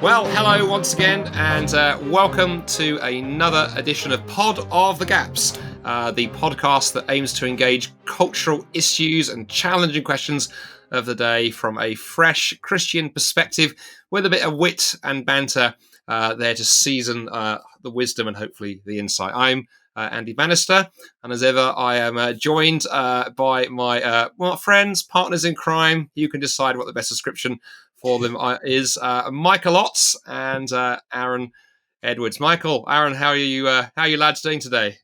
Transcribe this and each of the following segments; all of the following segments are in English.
Well, hello once again, and welcome to another edition of Pod of the Gaps, the podcast that aims to engage cultural issues and challenging questions of the day from a fresh Christian perspective, with a bit of wit and banter there to season the wisdom and hopefully the insight. I'm Andy Bannister, and as ever, I am joined by my friends, partners in crime. You can decide what the best description for them is Michael Otts and Aaron Edwards. Michael, Aaron, how are you lads doing today?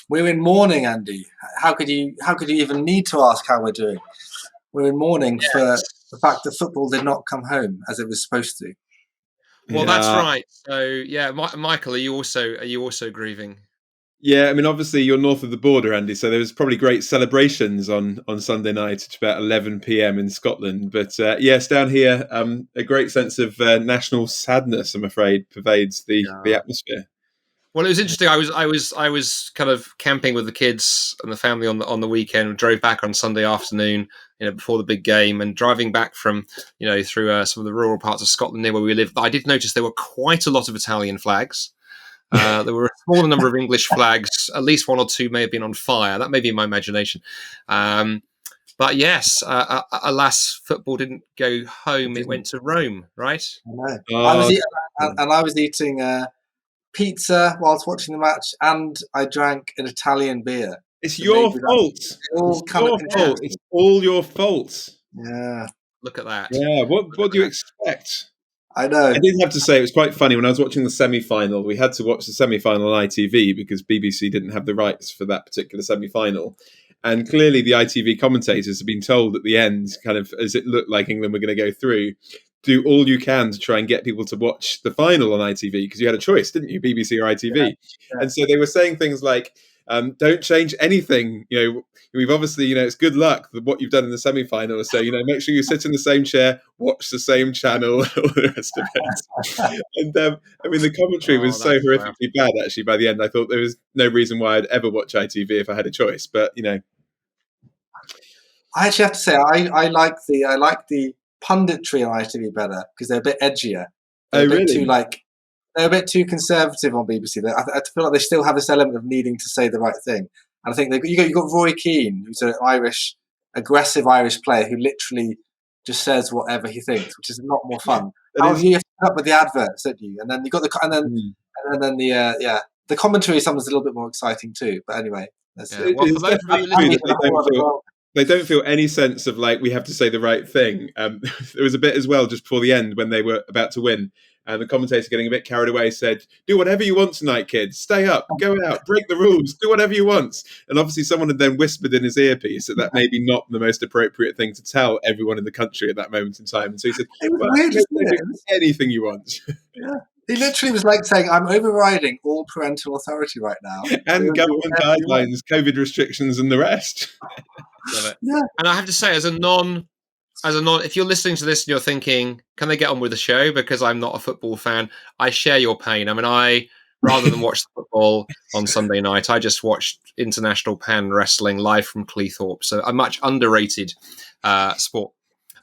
We're in mourning, Andy. How could you even need to ask how we're doing? We're in mourning for the fact that football did not come home as it was supposed to. Well, that's right. So, yeah, Michael, are you also grieving? Yeah, I mean, obviously you're north of the border, Andy, so there was probably great celebrations on Sunday night at about 11 p.m. in Scotland. But yes, down here, a great sense of national sadness, I'm afraid, pervades the atmosphere. Well, it was interesting. I was kind of camping with the kids and the family on the weekend. Drove back on Sunday afternoon, before the big game, and driving back from through some of the rural parts of Scotland near where we live. I did notice there were quite a lot of Italian flags. There were a smaller number of English flags. At least one or two may have been on fire. That may be my imagination. But yes, alas, football didn't go home. It went to Rome, right? I know. I was eating pizza whilst watching the match, and I drank an Italian beer. It's your fault. It's all your fault. Yeah. Look at that. Yeah. What do you expect? I know. I did have to say, it was quite funny when I was watching the semi-final. We had to watch the semi-final on ITV because BBC didn't have the rights for that particular semi-final. And clearly the ITV commentators have been told at the end, kind of as it looked like England were going to go through, do all you can to try and get people to watch the final on ITV, because you had a choice, didn't you, BBC or ITV? Yeah. And so they were saying things like, don't change anything. We've obviously, it's good luck with what you've done in the semi-final. So, make sure you sit in the same chair, watch the same channel, all the rest of it. And the commentary was so horrifically bad, actually, by the end. I thought there was no reason why I'd ever watch ITV if I had a choice. But, I actually have to say, I like the punditry on ITV better because they're a bit edgier. They're they're a bit too conservative on BBC. I feel like they still have this element of needing to say the right thing. And I think you got Roy Keane, who's an aggressive Irish player who literally just says whatever he thinks, which is a lot more fun. You have to put up with the adverts, don't you? And then you got the commentary. Sometimes a little bit more exciting too. But anyway, they don't feel any sense of like we have to say the right thing. There was a bit as well just before the end when they were about to win, and the commentator, getting a bit carried away, said, "Do whatever you want tonight, kids. Stay up, go out, break the rules, do whatever you want." And obviously someone had then whispered in his earpiece that may be not the most appropriate thing to tell everyone in the country at that moment in time. And so he said, anything you want. Yeah. He literally was like saying, "I'm overriding all parental authority right now." And government guidelines, COVID restrictions and the rest. Love it. Yeah. And I have to say, as a non, if you're listening to this and you're thinking, can they get on with the show? Because I'm not a football fan, I share your pain. I mean, rather than watch the football on Sunday night, I just watched International Pan Wrestling live from Cleethorpes. So a much underrated sport.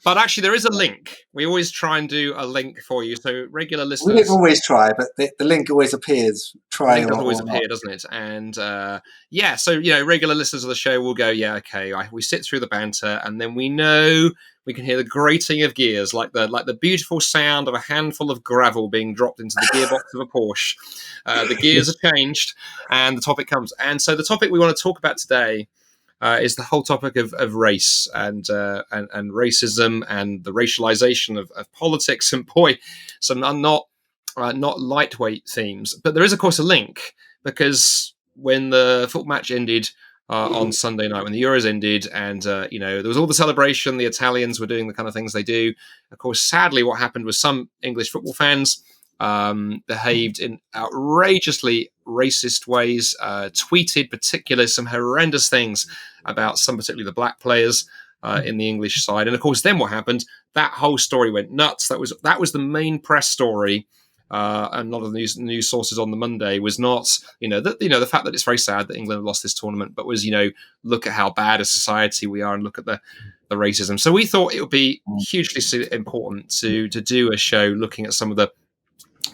But actually, there is a link. We always try and do a link for you. So regular listeners... We don't always try, but the link always appears. The link does always appear, doesn't it? And so, regular listeners of the show will go, yeah, okay, we sit through the banter, and then we know we can hear the grating of gears, like the beautiful sound of a handful of gravel being dropped into the gearbox of a Porsche. The gears are changed, and the topic comes. And so the topic we want to talk about today is the whole topic of race and racism and the racialization of politics, and some not lightweight themes. But there is, of course, a link, because when the football match ended on Sunday night, when the Euros ended, and there was all the celebration, the Italians were doing the kind of things they do. Of course, sadly, what happened was some English football fans behaved in outrageously racist ways, tweeted particularly some horrendous things about some, particularly the black players in the English side. And of course, then what happened? That whole story went nuts. That was the main press story and a lot of the news sources on the Monday was not, the fact that it's very sad that England lost this tournament, but was, look at how bad a society we are and look at the racism. So we thought it would be hugely important to do a show looking at some of the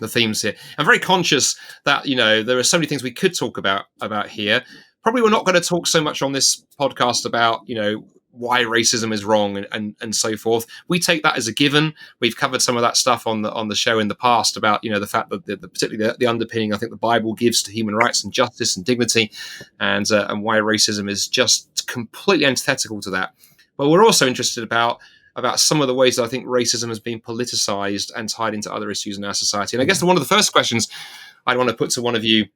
themes here. I'm very conscious that, there are so many things we could talk about here. Probably we're not going to talk so much on this podcast about, why racism is wrong and so forth. We take that as a given. We've covered some of that stuff on the show in the past about, the fact that particularly the underpinning I think the Bible gives to human rights and justice and dignity, and why racism is just completely antithetical to that. But we're also interested about some of the ways that I think racism has been politicized and tied into other issues in our society. And I guess one of the first questions I'd want to put to one of you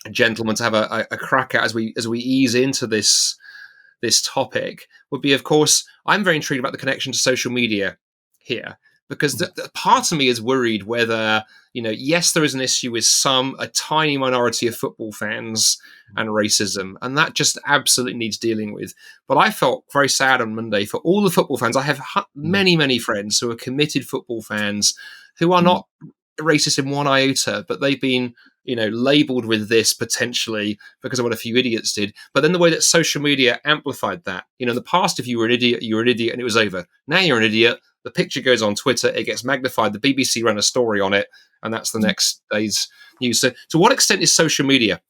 gentlemen to have a crack at as we ease into this topic would be, of course, I'm very intrigued about the connection to social media here, because the part of me is worried whether, yes, there is an issue with a tiny minority of football fans and racism, and that just absolutely needs dealing with. But I felt very sad on Monday for all the football fans. I have many, many friends who are committed football fans who are not racist in one iota, but they've been labeled with this potentially because of what a few idiots did. But then the way that social media amplified that, in the past, if you were an idiot, you were an idiot and it was over. Now you're an idiot. The picture goes on Twitter, it gets magnified. The BBC ran a story on it, and that's the next day's news. So to what extent is social media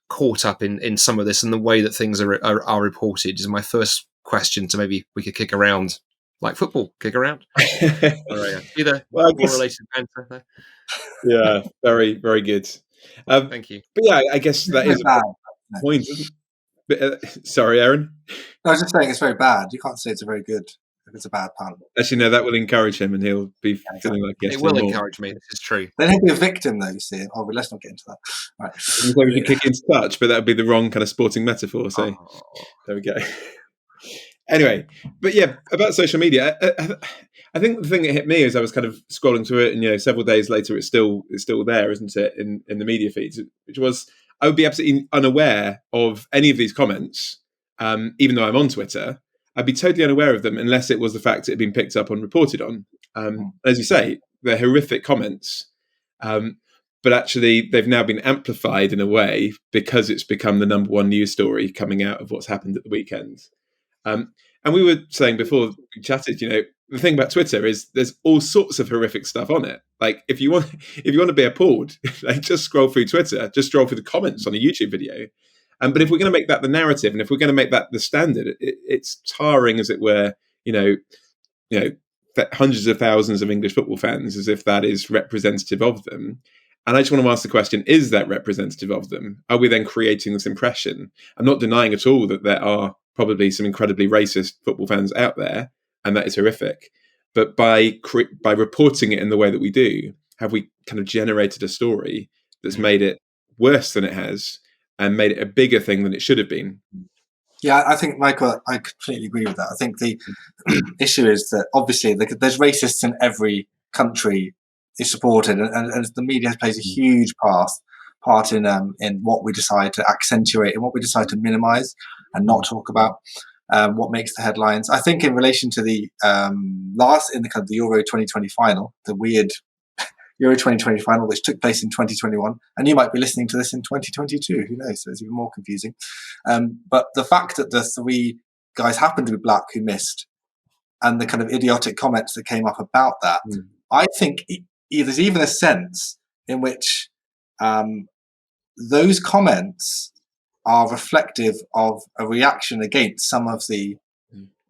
caught up in some of this and the way that things are reported is my first question, to maybe we could kick around like football, kick around. Either related answer there. Yeah, very, very good. Thank you. But yeah, I guess that is a point. Sorry, Aaron. No, I was just saying it's very bad. You can't say it's a very good if it's a bad pun. Actually, no, that will encourage him, and he'll be feeling like it will encourage me. This is true. Then he'll be a victim, though. You see. Oh, but let's not get into that. Right. So we can kick into touch, but that would be the wrong kind of sporting metaphor. So there we go. Anyway, but yeah, about social media, I think the thing that hit me as I was kind of scrolling through it, and several days later, it's still there, isn't it, in the media feeds? Which was, I would be absolutely unaware of any of these comments, even though I'm on Twitter. I'd be totally unaware of them unless it was the fact it had been picked up and reported on. As you say, they're horrific comments, but actually they've now been amplified in a way because it's become the number one news story coming out of what's happened at the weekend. And we were saying before we chatted, the thing about Twitter is there's all sorts of horrific stuff on it. Like if you want to be appalled, like just scroll through Twitter, just scroll through the comments on a YouTube video. But if we're going to make that the narrative, and if we're going to make that the standard, it's tarring, as it were, hundreds of thousands of English football fans as if that is representative of them. And I just want to ask the question, is that representative of them? Are we then creating this impression? I'm not denying at all that there are probably some incredibly racist football fans out there, and that is horrific. But by reporting it in the way that we do, have we kind of generated a story that's made it worse than it has and made it a bigger thing than it should have been? Yeah, I think, Michael, I completely agree with that. I think the issue is that obviously there's racists in every country is supported, and the media plays a huge part in what we decide to accentuate and what we decide to minimise and not talk about. What makes the headlines? I think in relation to the the Euro 2020 final, the weird Euro 2020 final, which took place in 2021, and you might be listening to this in 2022. Who knows? So it's even more confusing. But the fact that the three guys happened to be black who missed, and the kind of idiotic comments that came up about that, I think there's even a sense in which those comments are reflective of a reaction against some of the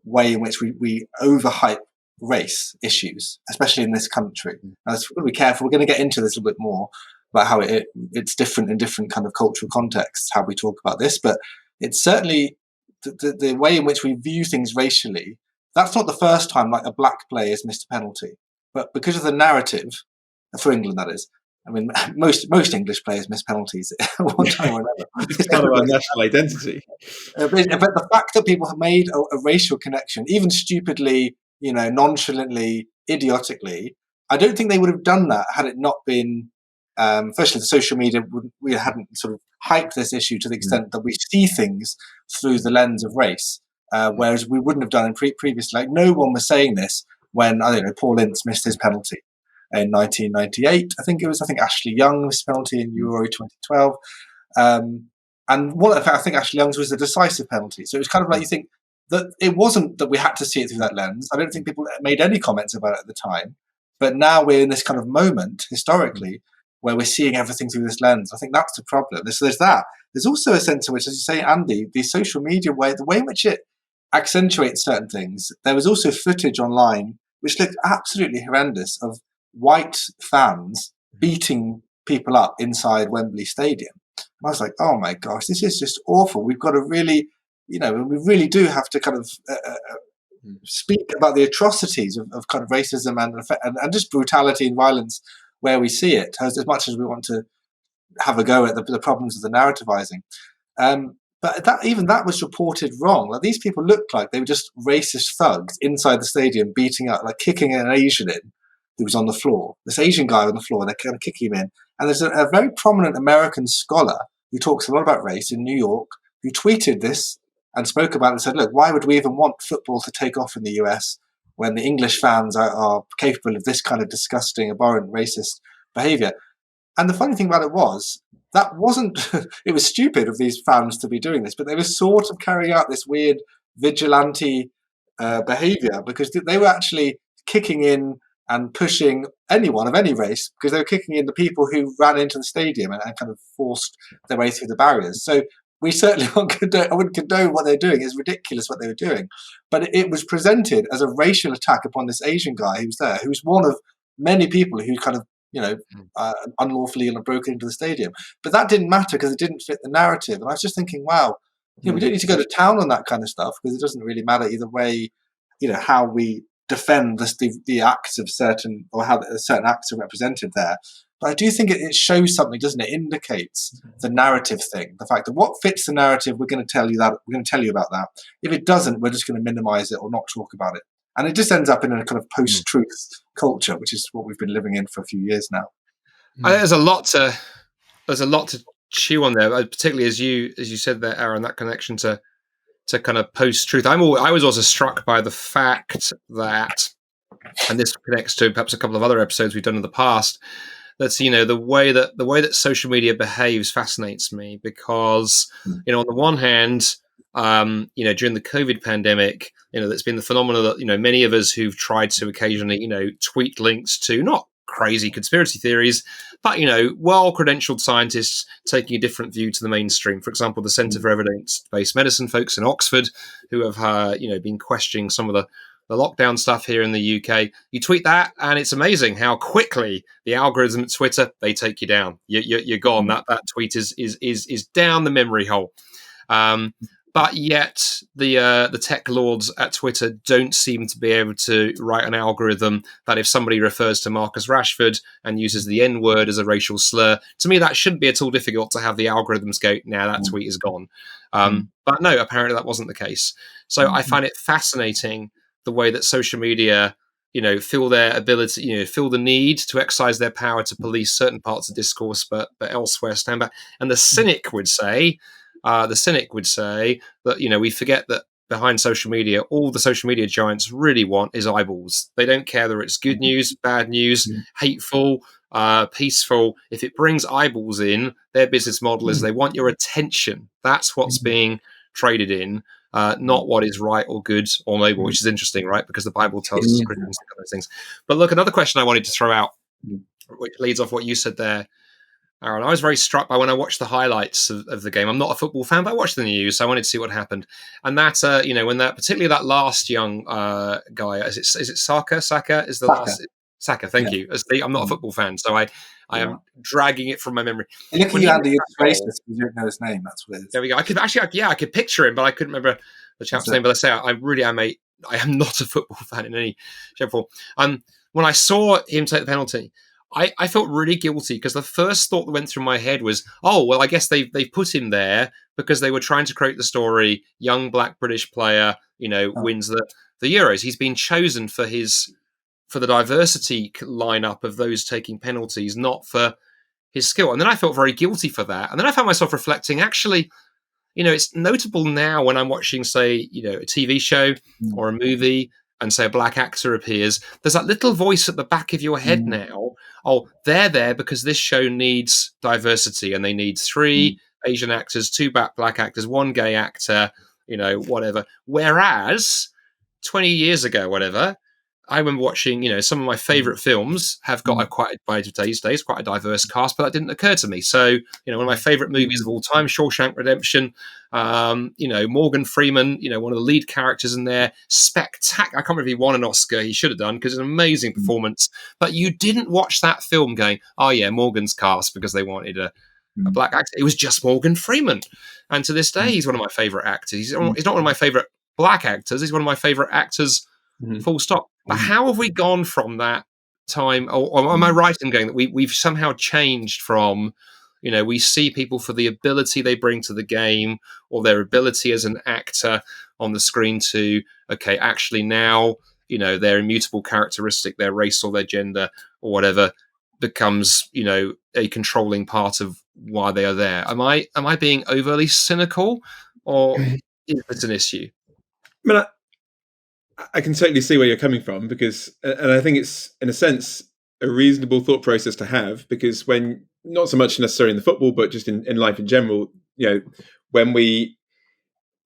way in which we overhype race issues, especially in this country. Now, we've got to be careful. We're going to get into this a little bit more about how it's different in different kind of cultural contexts, how we talk about this. But it's certainly the way in which we view things racially. That's not the first time like a black player has missed a penalty. But because of the narrative, for England that is, I mean, most English players miss penalties at one time or another. It's part of our national identity. But the fact that people have made a racial connection, even stupidly, nonchalantly, idiotically, I don't think they would have done that had it not been, firstly, the social media, we hadn't sort of hyped this issue to the extent that we see things through the lens of race, whereas we wouldn't have done in previously. Like, no one was saying this when, I don't know, Paul Ince missed his penalty. in 1998. I think Ashley Young missed a penalty in Euro 2012. And I think Ashley Young's was a decisive penalty. So it was kind of like, you think that it wasn't that we had to see it through that lens. I don't think people made any comments about it at the time. But now we're in this kind of moment, historically, where we're seeing everything through this lens. I think that's the problem. So there's that. There's also a sense in which, as you say, Andy, the social media the way in which it accentuates certain things. There was also footage online which looked absolutely horrendous of white fans beating people up inside Wembley Stadium. And I was like, oh my gosh, this is just awful. We've got to really, we really do have to kind of speak about the atrocities of kind of racism and just brutality and violence where we see it, as much as we want to have a go at the problems of the narrativizing. But that was reported wrong. Like, these people looked like they were just racist thugs inside the stadium, beating up, like kicking an Asian in who was on the floor. This Asian guy on the floor, they're kind of kicking him in. And there's a very prominent American scholar who talks a lot about race in New York, who tweeted this and spoke about it and said, look, why would we even want football to take off in the US when the English fans are capable of this kind of disgusting, abhorrent, racist behavior? And the funny thing about it was, that wasn't, it was stupid of these fans to be doing this, but they were sort of carrying out this weird vigilante behavior, because they were actually kicking in and pushing anyone of any race, because they were kicking in the people who ran into the stadium and kind of forced their way through the barriers. So we certainly I wouldn't condone what they're doing. It's ridiculous what they were doing. But it was presented as a racial attack upon this Asian guy who was there, who was one of many people who kind of, unlawfully broken into the stadium. But that didn't matter because it didn't fit the narrative. And I was just thinking, wow, we don't need to go to town on that kind of stuff, because it doesn't really matter either way, how we defend the acts of certain, or how certain acts are represented there. But I do think it shows something, doesn't it? It indicates the narrative thing, the fact that what fits the narrative, we're going to tell you about that. If it doesn't, we're just going to minimize it or not talk about it. And it just ends up in a kind of post-truth culture, which is what we've been living in for a few years now. There's a lot to chew on there, particularly as you said there, Aaron, that connection to kind of post-truth. I was also struck by the fact that, and this connects to perhaps a couple of other episodes we've done in the past, that's the way that social media behaves fascinates me, because on the one hand, during the COVID pandemic, that's been the phenomenon that many of us who've tried to occasionally tweet links to not crazy conspiracy theories, but well-credentialed scientists taking a different view to the mainstream. For example, the Centre for Evidence-Based Medicine folks in Oxford, who have been questioning some of the lockdown stuff here in the UK. You tweet that, and it's amazing how quickly the algorithm at Twitter, they take you down. You're gone. That tweet is down the memory hole. But yet the tech lords at Twitter don't seem to be able to write an algorithm that, if somebody refers to Marcus Rashford and uses the N-word as a racial slur, to me that shouldn't be at all difficult to have the algorithms go, now that tweet is gone. But no, apparently that wasn't the case. So I find it fascinating the way that social media, feel their ability, feel the need to exercise their power to police certain parts of discourse, but elsewhere stand back. And the cynic would say that, we forget that behind social media, all the social media giants really want is eyeballs. They don't care whether it's good news, bad news, hateful, peaceful. If it brings eyeballs in, their business model is they want your attention. That's what's being traded in. Not what is right or good or noble, which is interesting, right? Because the Bible tells us Christians those things. But look, another question I wanted to throw out, which leads off what you said there, Aaron. I was very struck by when I watched the highlights of the game. I'm not a football fan, but I watched the news, so I wanted to see what happened. And that, when particularly that last young guy, is it Saka? Saka is the last. Saka, thank you. I'm not a football fan, so I am dragging it from my memory. Look at you, Andy. It's racist because you don't know his name. That's what it is. There we go. I could picture him, but I couldn't remember the chap's name. But I say I am not a football fan in any shape or form. When I saw him take the penalty, I felt really guilty, because the first thought that went through my head was, oh, well, I guess they put him there because they were trying to create the story, young black British player, wins the Euros. He's been chosen for the diversity lineup of those taking penalties, not for his skill. And then I felt very guilty for that. And then I found myself reflecting, actually, it's notable now when I'm watching, say, a TV show or a movie, and say a black actor appears, there's that little voice at the back of your head now. Oh, they're there because this show needs diversity, and they need 3 Asian actors, 2 black actors, 1 gay actor, whatever. Whereas 20 years ago, whatever, I remember watching, some of my favorite films have got by today's days quite a diverse cast, but that didn't occur to me. So, one of my favorite movies of all time, Shawshank Redemption, Morgan Freeman, one of the lead characters in there, spectacular. I can't remember if he won an Oscar. He should have done, because it's an amazing performance. But you didn't watch that film going, oh yeah, Morgan's cast, because they wanted a black actor. It was just Morgan Freeman. And to this day, he's one of my favorite actors. He's not one of my favorite black actors. He's one of my favorite actors, full stop. But how have we gone from that time? Or am I right in going that we've somehow changed from, we see people for the ability they bring to the game, or their ability as an actor on the screen, to, okay, actually now, their immutable characteristic, their race or their gender or whatever, becomes, a controlling part of why they are there. Am I being overly cynical, or is this an issue? I mean, I can totally see where you're coming from, because, and I think it's, in a sense, a reasonable thought process to have, because when, not so much necessarily in the football, but just in life in general, when we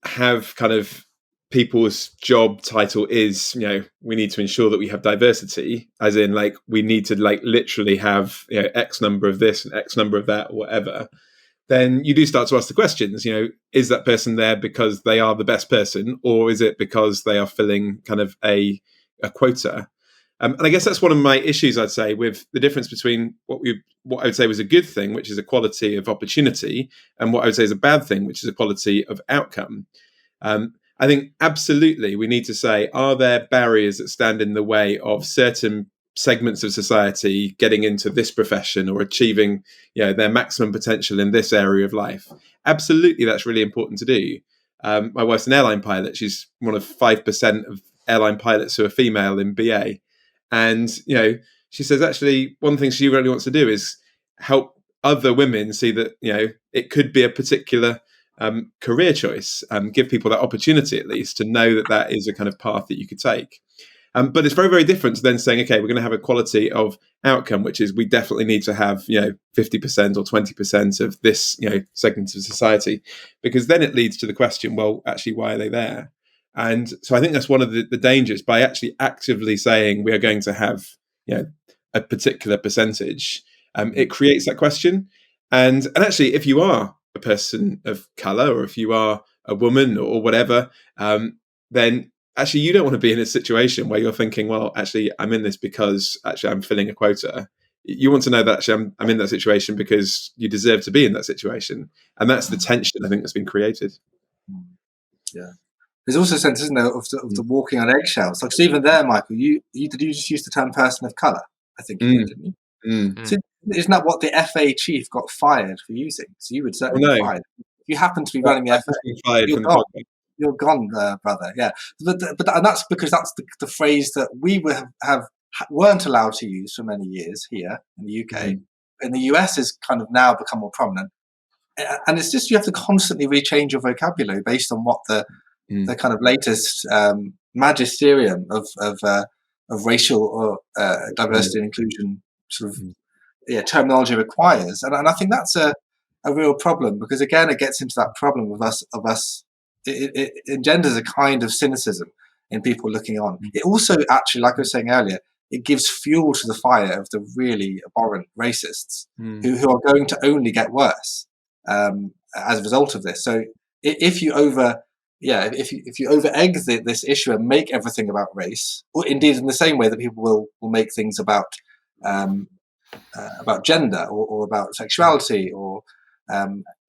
have kind of people's job title is, we need to ensure that we have diversity, as in, like, we need to, like, literally have, X number of this and X number of that, or whatever, then you do start to ask the questions, is that person there because they are the best person, or is it because they are filling kind of a quota? And I guess that's one of my issues, I'd say, with the difference between what I would say was a good thing, which is equality of opportunity, and what I would say is a bad thing, which is equality of outcome. I think absolutely we need to say, are there barriers that stand in the way of certain segments of society getting into this profession or achieving, their maximum potential in this area of life? Absolutely, that's really important to do. My wife's an airline pilot. She's one of 5% of airline pilots who are female in BA. And, she says, actually, one thing she really wants to do is help other women see that, it could be a particular career choice, give people that opportunity, at least, to know that is a kind of path that you could take. But it's very, very different to then saying, okay, we're going to have equality of outcome, which is we definitely need to have, 50% or 20% of this, segment of society, because then it leads to the question, well, actually, why are they there? And so I think that's one of the dangers, by actually actively saying we are going to have, a particular percentage. It creates that question. And actually, if you are a person of color, or if you are a woman or whatever, then actually you don't want to be in a situation where you're thinking, well, actually, I'm in this because actually I'm filling a quota. You want to know that actually I'm in that situation because you deserve to be in that situation. And that's the tension, I think, that's been created. Yeah. There's also a sense, isn't there, of the walking on eggshells. Like, so even there, Michael, you just used the term person of colour, I think you did, didn't you? So isn't that what the FA chief got fired for using? So you would certainly be fired. If you happen to be running the FA, you're gone, brother. Yeah, but and that's because that's the phrase that we weren't allowed to use for many years here in the UK. In the US, has kind of now become more prominent, and it's just you have to constantly rechange your vocabulary based on what the kind of latest magisterium of racial or diversity and inclusion sort of terminology requires, and I think that's a real problem, because again it gets into that problem of us. It engenders a kind of cynicism in people looking on. It also actually, like I was saying earlier, it gives fuel to the fire of the really abhorrent racists who are going to only get worse as a result of this. So if you over egg this issue and make everything about race, or indeed in the same way that people will make things about gender or about sexuality or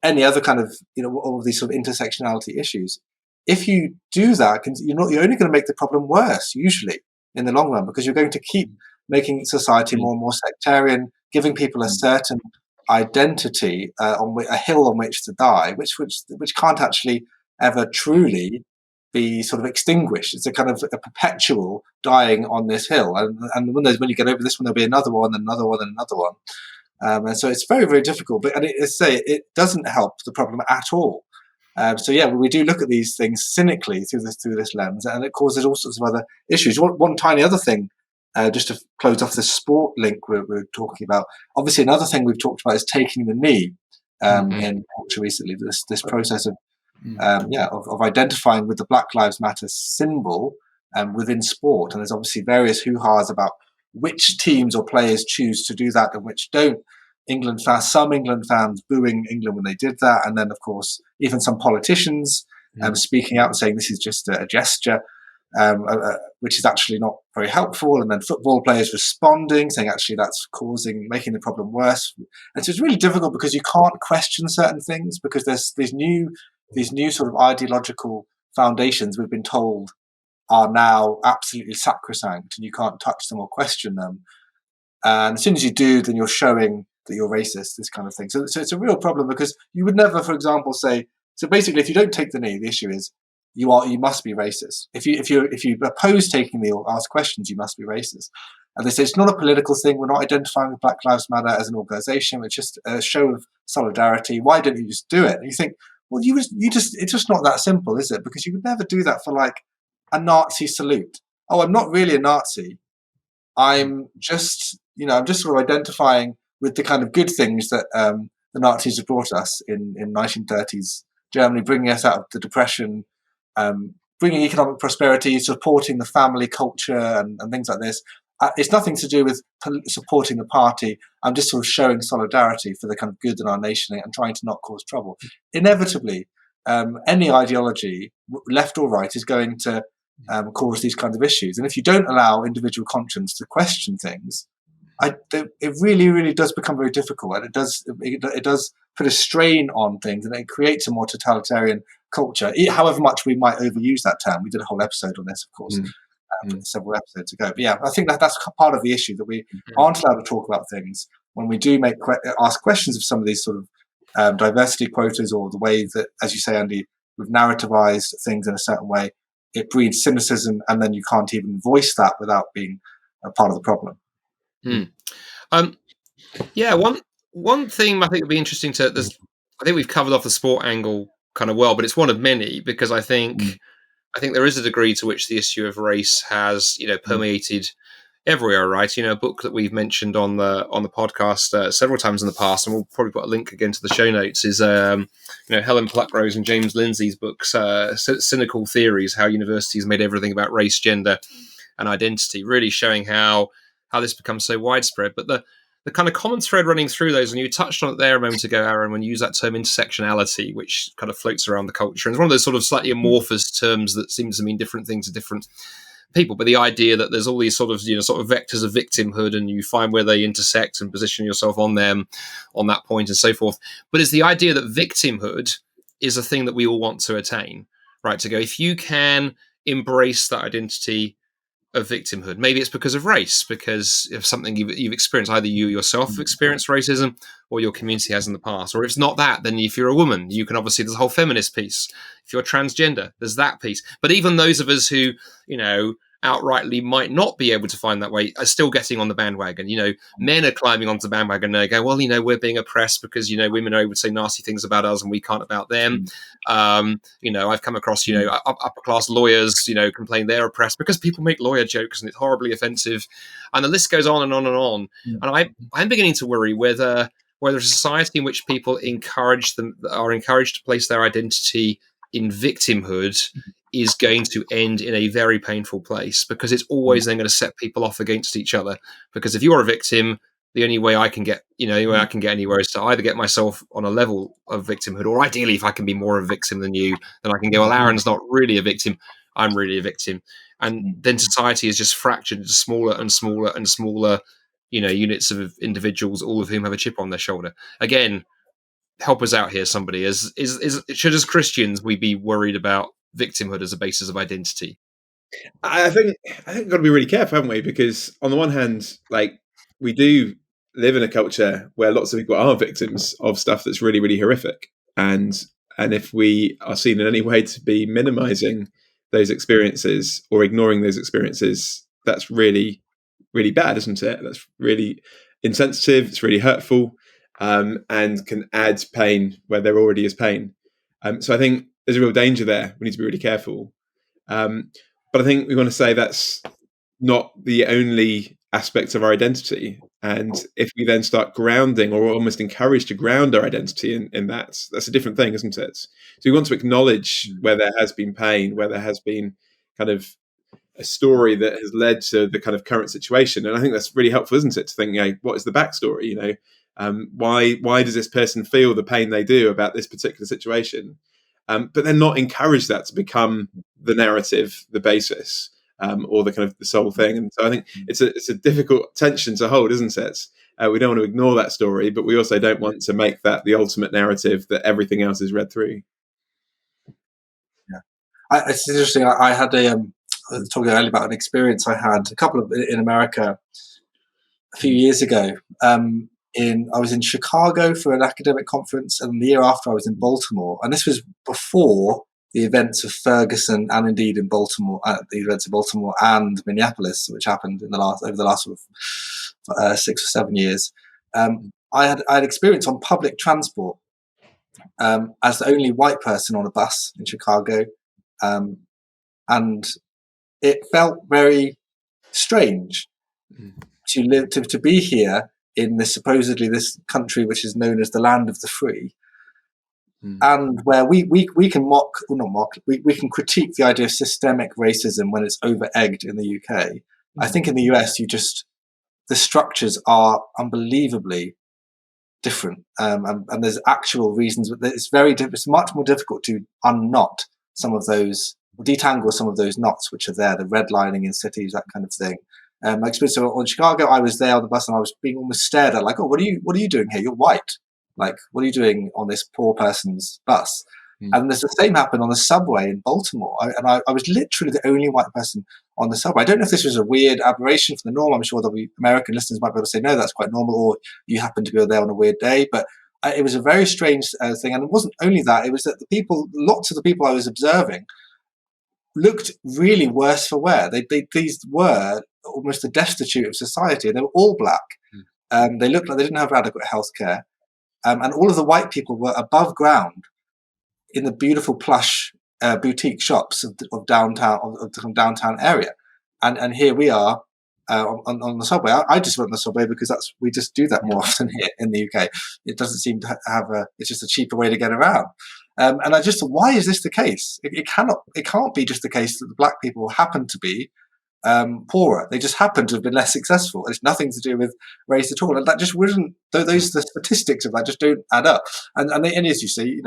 any other kind of all of these sort of intersectionality issues, if you do that, you're only going to make the problem worse usually in the long run, because you're going to keep making society more and more sectarian, giving people a certain identity a hill on which to die, which can't actually ever truly be sort of extinguished. It's a kind of a perpetual dying on this hill, and when you get over this one, there'll be another one, and another one, and another one. And so it's very, very difficult. But it doesn't help the problem at all So yeah, we do look at these things cynically through this lens, and it causes all sorts of other issues. One tiny other thing, just to close off the sport link we're talking about. Obviously, another thing we've talked about is taking the knee in culture recently. This process of of identifying with the Black Lives Matter symbol within sport, and there's obviously various hoo-has about which teams or players choose to do that and which don't. Some England fans booing England when they did that, and then of course even some politicians speaking out and saying this is just a gesture, which is actually not very helpful. And then football players responding, saying actually that's making the problem worse. And so it's really difficult because you can't question certain things because there's these new sort of ideological foundations we've been told are now absolutely sacrosanct, and you can't touch them or question them. And as soon as you do, then you're showing that you're racist, this kind of thing. So it's a real problem because you would never, for example, say, so basically, if you don't take the knee, the issue is you must be racist. If you oppose taking the or ask questions, you must be racist. And they say it's not a political thing. We're not identifying with Black Lives Matter as an organization. It's just a show of solidarity. Why don't you just do it? And you think, well, it's just not that simple, is it? Because you would never do that for like a Nazi salute. Oh, I'm not really a Nazi. I'm just sort of identifying with the kind of good things that the Nazis have brought us in 1930s Germany, bringing us out of the Depression, bringing economic prosperity, supporting the family culture and things like this. It's nothing to do with supporting the party. I'm just sort of showing solidarity for the kind of good in our nation and trying to not cause trouble. Inevitably, any ideology, left or right, is going to cause these kinds of issues. And if you don't allow individual conscience to question things, it really, really does become very difficult, and it does put a strain on things, and it creates a more totalitarian culture. However much we might overuse that term, we did a whole episode on this, of course, several episodes ago. But yeah, I think that's part of the issue, that we aren't allowed to talk about things when we do ask questions of some of these sort of diversity quotas, or the way that, as you say, Andy, we've narrativized things in a certain way. It breeds cynicism, and then you can't even voice that without being a part of the problem. One thing I think would be interesting I think we've covered off the sport angle kind of well, but it's one of many, because I think there is a degree to which the issue of race has permeated everywhere, right? A book that we've mentioned on the podcast several times in the past, and we'll probably put a link again to the show notes, is Helen Pluckrose and James Lindsay's books, Cynical Theories: How Universities Made Everything About Race, Gender and Identity, really showing how this becomes so widespread. But the kind of common thread running through those, and you touched on it there a moment ago, Aaron, when you use that term intersectionality, which kind of floats around the culture. And it's one of those sort of slightly amorphous terms that seems to mean different things to different people. But the idea that there's all these sort of vectors of victimhood, and you find where they intersect and position yourself on them, on that point, and so forth. But it's the idea that victimhood is a thing that we all want to attain, right? To go, if you can embrace that identity of victimhood, maybe it's because of race, because of something you've experienced, either you yourself have experienced racism or your community has in the past. Or if it's not that, then if you're a woman, you can obviously, there's a whole feminist piece. If you're transgender, there's that piece. But even those of us who outrightly might not be able to find that way are still getting on the bandwagon. Men are climbing onto the bandwagon, and they go, well, we're being oppressed because women are able to say nasty things about us and we can't about them. I've come across upper class lawyers complain they're oppressed because people make lawyer jokes and it's horribly offensive, and the list goes on and on and on. And I'm beginning to worry whether a society in which people are encouraged to place their identity in victimhood is going to end in a very painful place, because it's always then going to set people off against each other. Because if you're a victim, the only way I can get, I can get anywhere is to either get myself on a level of victimhood, or ideally, if I can be more of a victim than you, then I can go, well, Aaron's not really a victim, I'm really a victim. And then society is just fractured into smaller and smaller and smaller, units of individuals, all of whom have a chip on their shoulder. Again, help us out here, somebody. Should, as Christians, we be worried about victimhood as a basis of identity? I think we've got to be really careful, haven't we? Because on the one hand, we do live in a culture where lots of people are victims of stuff that's really, really horrific, and if we are seen in any way to be minimizing those experiences or ignoring those experiences, that's really, really bad, isn't it? That's really insensitive. It's really hurtful, and can add pain where there already is pain. So I think there's a real danger there. We need to be really careful. But I think we want to say that's not the only aspect of our identity. And if we then start grounding, or almost encouraged to ground our identity in that, that's a different thing, isn't it? So we want to acknowledge where there has been pain, where there has been kind of a story that has led to the kind of current situation. And I think that's really helpful, isn't it? To think, what is the backstory? Why does this person feel the pain they do about this particular situation? But then not encourage that to become the narrative, the basis, or the kind of the sole thing. And so I think it's a difficult tension to hold, isn't it? We don't want to ignore that story, but we also don't want to make that the ultimate narrative that everything else is read through. Yeah, it's interesting. I had I was talking earlier about an experience I had in America a few years ago. I was in Chicago for an academic conference, and the year after I was in Baltimore, and this was before the events of Ferguson, and indeed in Baltimore, the events of Baltimore and Minneapolis, which happened over the last sort of 6 or 7 years. I had experience on public transport as the only white person on a bus in Chicago, and it felt very strange to be here in this supposedly this country which is known as the land of the free, and where we can we can critique the idea of systemic racism when it's over egged in the UK. I think in the US the structures are unbelievably different, and there's actual reasons, but it's much more difficult to unknot some of those, detangle some of those knots which are there, the redlining in cities, that kind of thing. My experience in Chicago, I was there on the bus and I was being almost stared at, like, oh, what are you doing here? You're white. Like, what are you doing on this poor person's bus? And there's the same happened on the subway in Baltimore. I was literally the only white person on the subway. I don't know if this was a weird aberration from the norm. I'm sure there'll be American listeners might be able to say, no, that's quite normal, or you happen to be there on a weird day. But it was a very strange thing. And it wasn't only that, it was that lots of the people I was observing looked really worse for wear. These were almost the destitute of society, and they were all black. They looked like they didn't have adequate healthcare, and all of the white people were above ground in the beautiful plush boutique shops of downtown area, and here we are on the subway. I just went on the subway because we just do that more often here in the UK. It doesn't seem to have it's just a cheaper way to get around. And I just thought, why is this the case? It can't be just the case that the black people happen to be poorer. They just happen to have been less successful. It's nothing to do with race at all. And that just wouldn't, the statistics of that just don't add up. And as you say,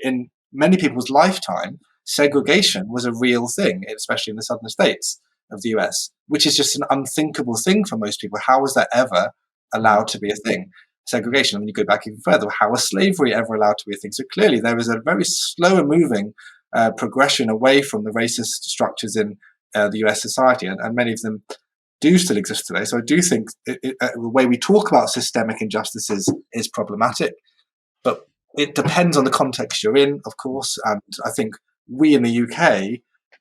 in many people's lifetime, segregation was a real thing, especially in the southern states of the US, which is just an unthinkable thing for most people. How was that ever allowed to be a thing? Segregation. And you go back even further, how was slavery ever allowed to be a thing? So clearly there was a very slower moving progression away from the racist structures in the US society, and many of them do still exist today. So I do think the way we talk about systemic injustices is problematic, but it depends on the context you're in, of course. And I think we in the UK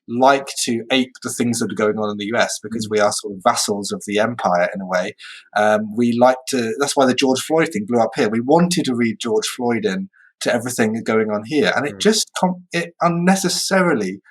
like to ape the things that are going on in the US because we are sort of vassals of the empire in a way. We like to, that's why the George Floyd thing blew up here. We wanted to read George Floyd in to everything going on here, and it just it unnecessarily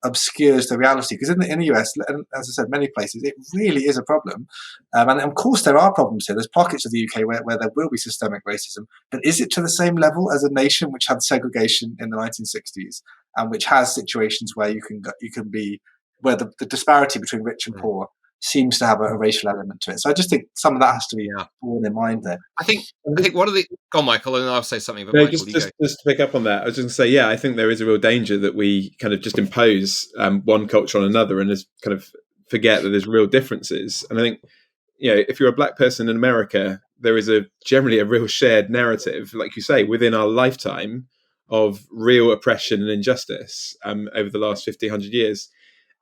obscures the reality, because in the US, and as I said, many places, it really is a problem. And of course there are problems here. There's pockets of the UK where there will be systemic racism, but is it to the same level as a nation which had segregation in the 1960s and which has situations where you can be, where the disparity between rich and poor seems to have a racial element to it? So I just think some of that has to be borne in mind there. I think one of the, go on, Michael, and I'll say something. But no, Michael, just to pick up on that, I was just going to say, I think there is a real danger that we kind of just impose one culture on another and just kind of forget that there's real differences. And I think, if you're a black person in America, there is generally a real shared narrative, like you say, within our lifetime of real oppression and injustice over the last 50, 100 years.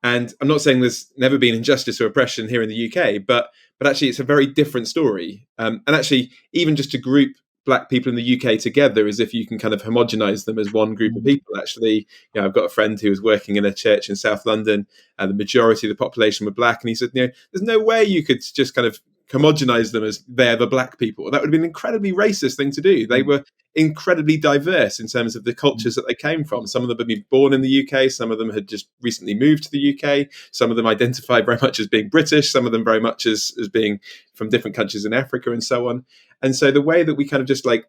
And I'm not saying there's never been injustice or oppression here in the UK, but actually it's a very different story. And actually, even just to group black people in the UK together as if you can kind of homogenize them as one group of people. Actually, I've got a friend who was working in a church in South London, and the majority of the population were black, and he said, there's no way you could just kind of homogenize them as they're the black people. That would have been an incredibly racist thing to do. They were incredibly diverse in terms of the cultures that they came from. Some of them had been born in the UK, some of them had just recently moved to the UK, some of them identified very much as being British, some of them very much as being from different countries in Africa and so on. And so the way that we kind of just like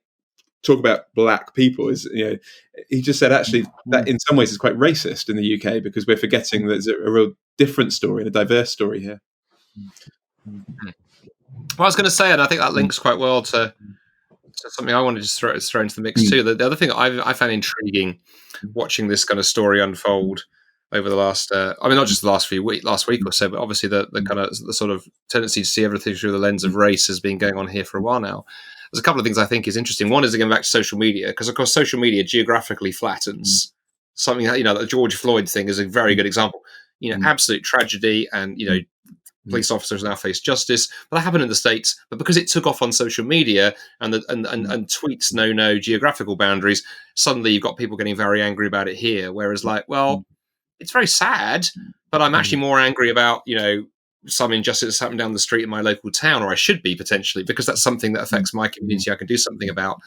talk about black people is, he just said actually that in some ways is quite racist in the UK because we're forgetting that there's a real different story and a diverse story here. Well, I was going to say, and I think that links quite well to something I wanted to throw into the mix too. The other thing I found intriguing watching this kind of story unfold over the last, not just the last week or so, but obviously the kind of the sort of tendency to see everything through the lens of race has been going on here for a while now. There's a couple of things I think is interesting. One is again back to social media, because of course social media geographically flattens something that, the George Floyd thing is a very good example. Absolute tragedy, and police officers now face justice. But that happened in the States. But because it took off on social media and tweets know no geographical boundaries, suddenly you've got people getting very angry about it here. Whereas, it's very sad, but I'm actually more angry about some injustice that's happened down the street in my local town, or I should be potentially, because that's something that affects my community. I can do something about.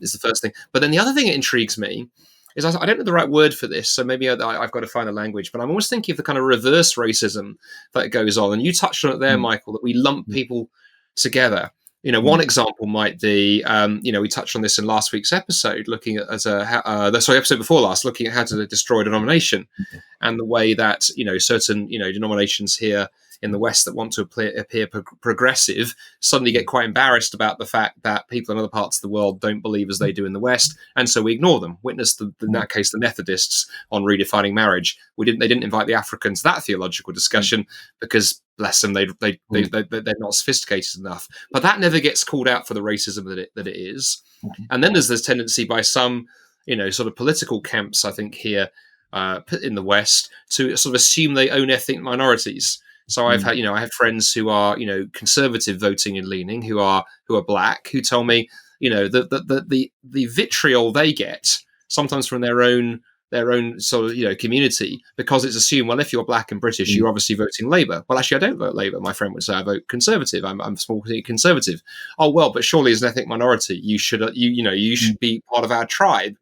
Is the first thing. But then the other thing that intrigues me is I don't know the right word for this, so maybe I've got to find a language, but I'm always thinking of the kind of reverse racism that goes on. And you touched on it there, Michael, that we lump people together. One example might be, we touched on this in last week's episode, looking at episode before last, looking at how to destroy denomination, and the way that certain denominations here in the West that want to appear progressive suddenly get quite embarrassed about the fact that people in other parts of the world don't believe as they do in the West, and so we ignore them. Witness in that case the Methodists on redefining marriage. They didn't invite the Africans to that theological discussion because, bless them, they're not sophisticated enough. But that never gets called out for the racism that it is. And then there's this tendency by some sort of political camps, I think here in the West, to sort of assume they own ethnic minorities. So I have friends who are conservative voting and leaning, who are black, who tell me the vitriol they get sometimes from their own sort of community, because it's assumed, well, if you're black and British, you're obviously voting Labour. Well, actually, I don't vote Labour. My friend would say I vote Conservative. I'm small conservative. Oh well, but surely as an ethnic minority, you should be part of our tribe.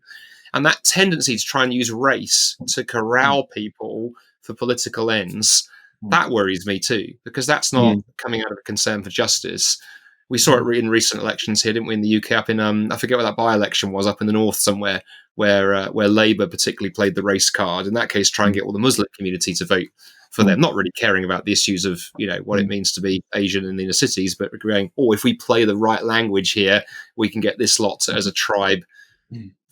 And that tendency to try and use race to corral people for political ends. That worries me too, because that's not coming out of a concern for justice. We saw it in recent elections here, didn't we, in the UK, up in I forget what that by-election was, up in the north somewhere, where Labour particularly played the race card. In that case, try and get all the Muslim community to vote for them, not really caring about the issues of what it means to be Asian in the inner cities, but going, if we play the right language here, we can get this lot as a tribe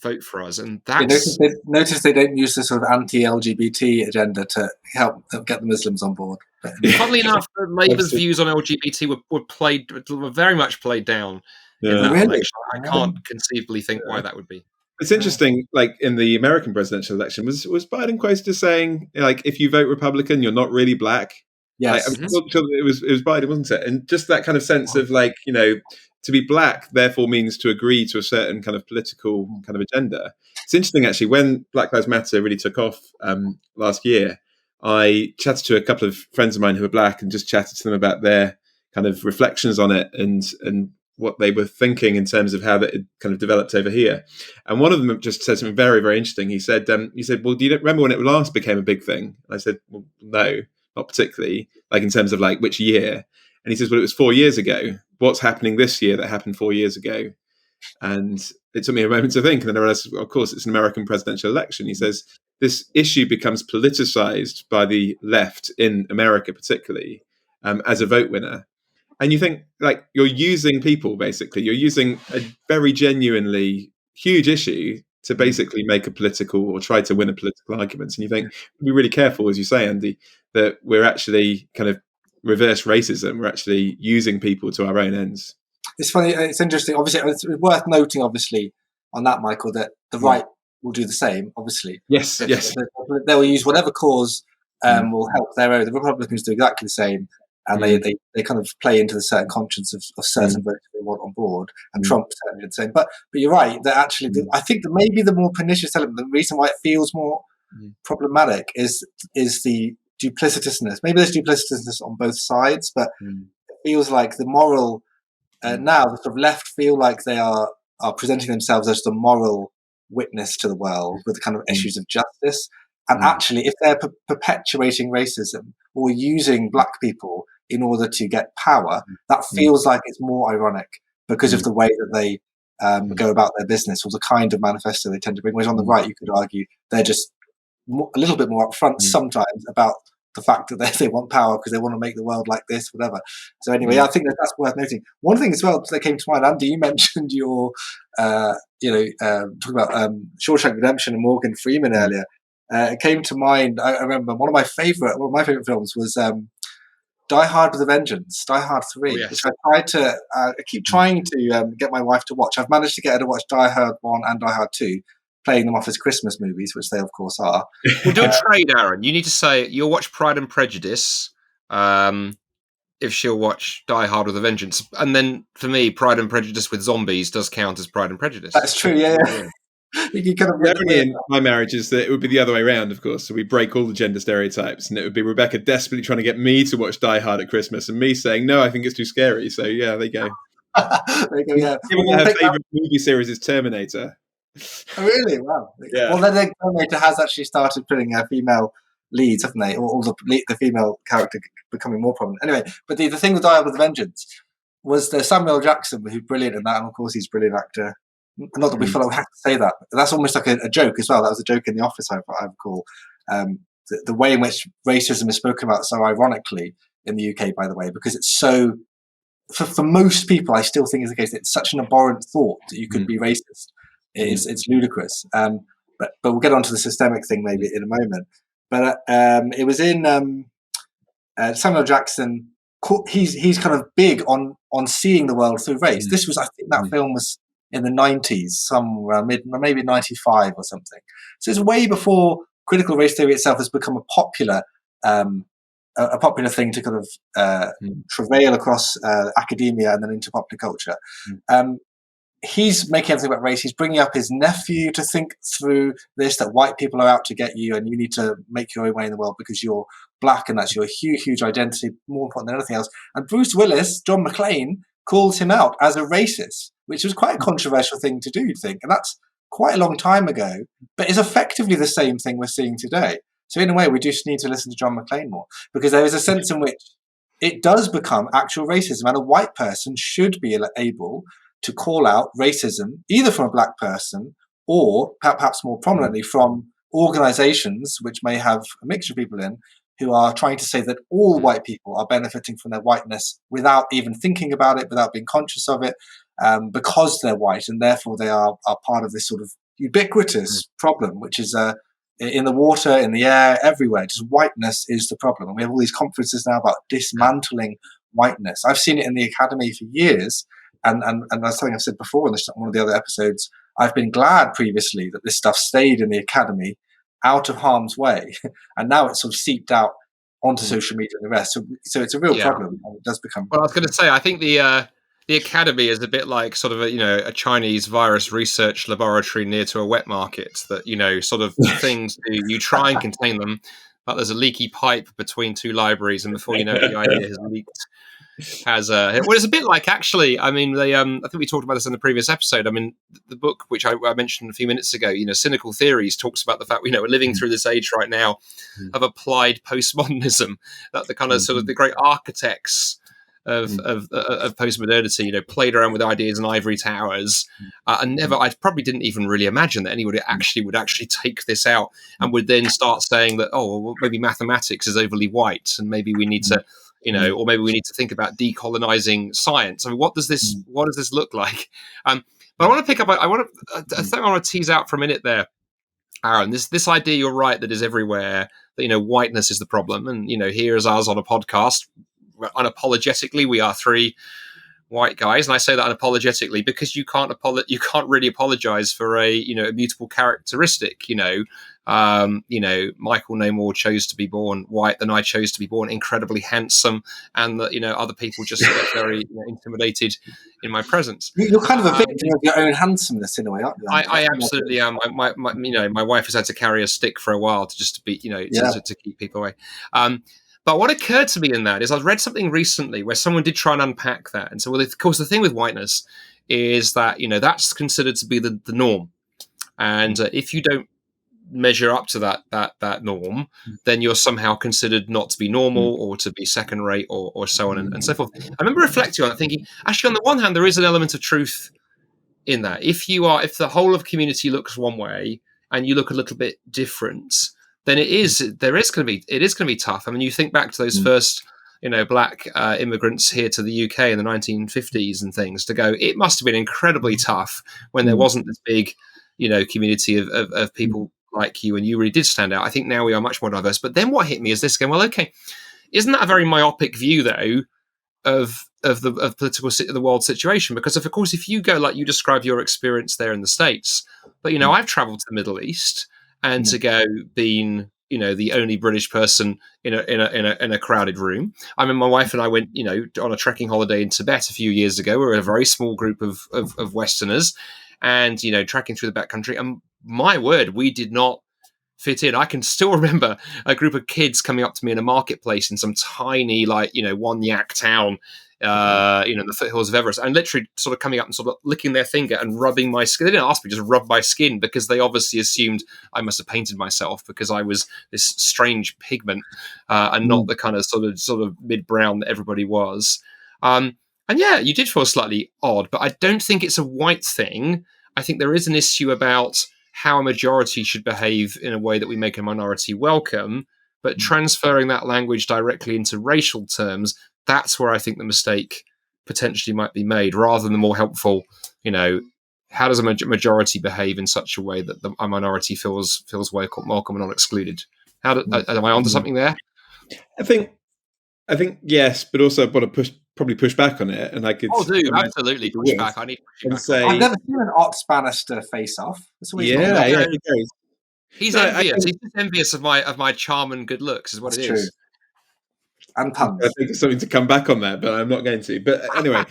vote for us. And that's notice they don't use the sort of anti-LGBT agenda to help get the Muslims on board. Funnily enough, Labour's views on LGBT were very much played down in that election. I can't conceivably think why that would be. It's interesting, like in the American presidential election, was Biden quoted as saying, if you vote Republican, you're not really black? Yes. It was Biden, wasn't it? And just that kind of sense of to be black therefore means to agree to a certain kind of political kind of agenda. It's interesting, actually, when Black Lives Matter really took off last year, I chatted to a couple of friends of mine who are black and just chatted to them about their kind of reflections on it and what they were thinking in terms of how that had kind of developed over here. And one of them just said something very, very interesting. He said, well, do you remember when it last became a big thing? And I said, well, no, not particularly, in terms of which year. And he says, well, it was 4 years ago. What's happening this year that happened 4 years ago? And it took me a moment to think. And then I realized, well, of course, it's an American presidential election. He says, this issue becomes politicized by the left in America, particularly, as a vote winner. And you think, you're using people, basically. You're using a very genuinely huge issue to basically make a political or try to win a political argument. And you think, be really careful, as you say, Andy, that we're actually kind of reverse racism. We're actually using people to our own ends. It's funny. It's interesting. Obviously, it's worth noting, obviously, on that, Michael, that the right will do the same. Obviously, yes. They will use whatever cause will help their own. The Republicans do exactly the same, and they kind of play into the certain conscience of certain votes they want on board. And Trump certainly did the same. But you're right that actually, I think that maybe the more pernicious element, the reason why it feels more problematic, is the duplicitousness. Maybe there's duplicitousness on both sides, but feels like the moral now the sort of left feel like they are presenting themselves as the moral witness to the world with kind of issues of justice. And actually, if they're perpetuating racism or using black people in order to get power, that feels like it's more ironic because of the way that they go about their business or the kind of manifesto they tend to bring. Whereas on the right, you could argue they're just a little bit more upfront sometimes about the fact that they want power because they want to make the world like this, whatever. So anyway, I think that's worth noting. One thing as well that came to mind, Andy, you mentioned your, talking about Shawshank Redemption and Morgan Freeman earlier. It came to mind. I remember one of my favorite films was Die Hard with a Vengeance, Die Hard 3, which I keep trying to get my wife to watch. I've managed to get her to watch Die Hard 1 and Die Hard 2, playing them off as Christmas movies, which they of course are. We'll do a trade, Aaron. You need to say you'll watch Pride and Prejudice if she'll watch Die Hard with a Vengeance. And then for me, Pride and Prejudice with zombies does count as Pride and Prejudice. That's true, yeah. You kind of the irony in my marriage is that it would be the other way around, of course. So we break all the gender stereotypes, and it would be Rebecca desperately trying to get me to watch Die Hard at Christmas, and me saying, no, I think it's too scary. So yeah, there you go. There you go, yeah. Given that her favourite movie series is Terminator. Oh, really? Wow. Yeah. Well, then Terminator has actually started putting female leads, haven't they? Or the female character becoming more prominent. Anyway, but the thing with Die Hard with a Vengeance was the Samuel Jackson, who's brilliant in that, and of course he's a brilliant actor. Not that we feel like we have to say that. But that's almost like a joke as well. That was a joke in The Office, I recall. The way in which racism is spoken about so ironically in the UK, by the way, because it's so, for most people, I still think is the case. It's such an abhorrent thought that you could be racist. It's ludicrous. But we'll get onto the systemic thing maybe in a moment. But it was in Samuel Jackson. He's kind of big on seeing the world through race. This was, I think, that film was in the 90s, somewhere maybe 95 or something. So it's way before critical race theory itself has become a popular thing to kind of travail across academia and then into popular culture. He's making everything about race. He's bringing up his nephew to think through this, that white people are out to get you and you need to make your own way in the world because you're black and that's your huge, huge identity, more important than anything else. And Bruce Willis, John McClane, calls him out as a racist, which was quite a controversial thing to do, you'd think. And that's quite a long time ago, but is effectively the same thing we're seeing today. So in a way, we just need to listen to John McClane more because there is a sense in which it does become actual racism and a white person should be able to call out racism either from a black person or perhaps more prominently from organizations which may have a mixture of people in who are trying to say that all white people are benefiting from their whiteness without even thinking about it, without being conscious of it, because they're white and therefore they are part of this sort of ubiquitous problem, which is in the water, in the air, everywhere. Just whiteness is the problem. And we have all these conferences now about dismantling whiteness. I've seen it in the academy for years. And that's something I've said before in one of the other episodes. I've been glad previously that this stuff stayed in the academy, out of harm's way, and now it's sort of seeped out onto social media and the rest. So it's a real problem. And it does become. Well, I was going to say, I think the academy is a bit like sort of a Chinese virus research laboratory near to a wet market. That sort of things you try and contain them, but there's a leaky pipe between two libraries, and before you know it, the idea has leaked. It's a bit like, actually, I mean, I think we talked about this in the previous episode. I mean, the book, which I mentioned a few minutes ago, Cynical Theories, talks about the fact, we're living through this age right now of applied postmodernism, that the kind of sort of the great architects of postmodernity, played around with ideas in ivory towers, and I probably didn't even really imagine that anybody would actually take this out and would then start saying that, well, maybe mathematics is overly white and maybe we need to, or maybe we need to think about decolonizing science. I mean, what does this look like? But I want to pick up. I want to tease out for a minute there, Aaron. This idea, you're right, that is everywhere. That whiteness is the problem, and here's us on a podcast. Unapologetically, we are three white guys, and I say that unapologetically because you can't really apologize for a immutable characteristic. Michael no more chose to be born white than I chose to be born incredibly handsome, and that other people just get very intimidated in my presence. You're kind of a victim of your own handsomeness in a way, aren't you? I absolutely am. My wife has had to carry a stick for a while to be to keep people away. But what occurred to me in that is I read something recently where someone did try and unpack that. And so, well, of course, the thing with whiteness is that, that's considered to be the norm. And if you don't measure up to that norm, then you're somehow considered not to be normal or to be second rate or so on and so forth. I remember reflecting on it, thinking, actually, on the one hand, there is an element of truth in that. If the whole of community looks one way and you look a little bit different, then it is going to be tough. I mean, you think back to those first, black immigrants here to the UK in the 1950s and things, to go, it must have been incredibly tough when there wasn't this big, community of people like you, and you really did stand out. I think now we are much more diverse. But then what hit me is this going, well, okay, isn't that a very myopic view though of the world situation? Because of course, if you go like you describe your experience there in the States, but I've traveled to the Middle East, and to go being the only British person in a crowded room. I mean, my wife and I went on a trekking holiday in Tibet a few years ago. We were a very small group of Westerners, and trekking through the backcountry, and my word, we did not fit in. I can still remember a group of kids coming up to me in a marketplace in some tiny, one yak town, in the foothills of Everest, and literally sort of coming up and sort of licking their finger and rubbing my skin. They didn't ask me, just rub my skin, because they obviously assumed I must have painted myself because I was this strange pigment and not the kind of sort of mid-brown that everybody was. And yeah, you did feel slightly odd, but I don't think it's a white thing. I think there is an issue about how a majority should behave in a way that we make a minority welcome, but transferring that language directly into racial terms, that's where I think the mistake potentially might be made, rather than the more helpful, how does a majority behave in such a way that a minority feels welcome and not excluded? Am I onto something there? I think yes, but also I want to probably push back on it, and I could. Oh, dude, absolutely push back. I need to push back. Say, I've never seen an Ox Bannister face off. That's what he's He's envious. He's just envious of my charm and good looks, is what it is. True. And puns. I think it's something to come back on that, but I'm not going to. But anyway,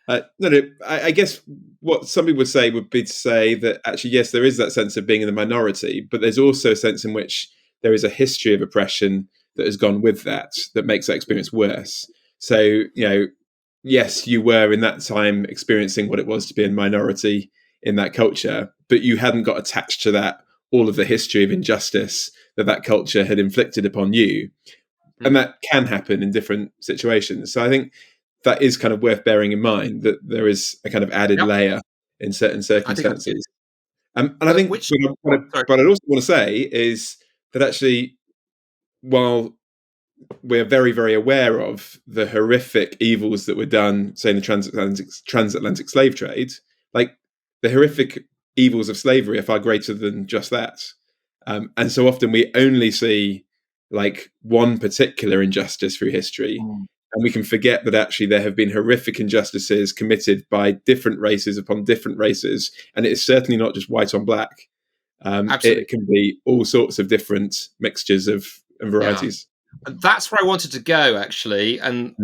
I guess what some people would say would be to say that actually, yes, there is that sense of being in the minority, but there's also a sense in which there is a history of oppression that has gone with that makes that experience worse. So, yes, you were in that time experiencing what it was to be a minority in that culture, but you hadn't got attached to that all of the history of injustice that culture had inflicted upon you. And that can happen in different situations. So I think that is kind of worth bearing in mind, that there is a kind of added layer in certain circumstances. And I think what I'd also want to say is that actually, while we're very, very aware of the horrific evils that were done, say, in the transatlantic slave trade, like the horrific evils of slavery are far greater than just that. And so often we only see like one particular injustice through history. And we can forget that actually there have been horrific injustices committed by different races upon different races. And it is certainly not just white on black. It can be all sorts of different mixtures and varieties. Yeah. That's where I wanted to go, actually, and